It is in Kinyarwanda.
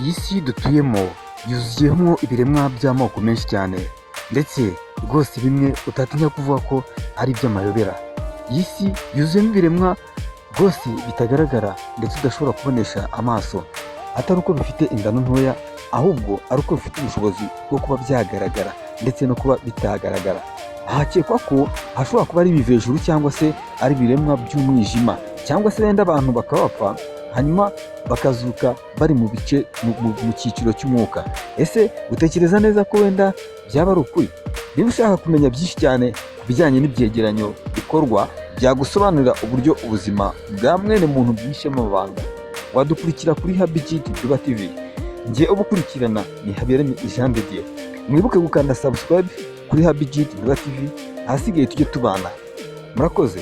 Iyi si dutuyemo yuzuyemo ibiremwa by'amoko menshi cyane ndetse rwose bimwe utatinya kuvuga ko ari iby'amayobera. Iyi si yuzuyemo ibiremwa rwose bitagaragara ndetse udashobora kubonesha amaso, atari uko bifite ingano ntoya ahubwo ari uko bifite ubushobozi bwo kuba byagaragara ndetse no kuba bitagaragara. Hakekwa ko hashobora kuba ari ibivejuru cyangwa se ari ibiremwa by'umwijima cyangwa se wenda abantu bakaba bapfa hanyuma bakazuka bari mu bice mu cyiciro cy'umwuka. Ese utekereza neza ko wenda byaba ari ukuri? Niba ushaka kumenya byinshi cyane ku bijyanye n'ibyegeranyo bikorwa byagusobanurira uburyo ubuzima bwa mwene muntu bwishemo amabanga, wadukurikira kuri Habigiti Duba TV. Njye ubukurikirana ni Habiyaremye Jean de Dieu. Mwibuke gukanda subscribe kuri Habigiti Duba TV, ahasigaye tujye tubana. Murakoze.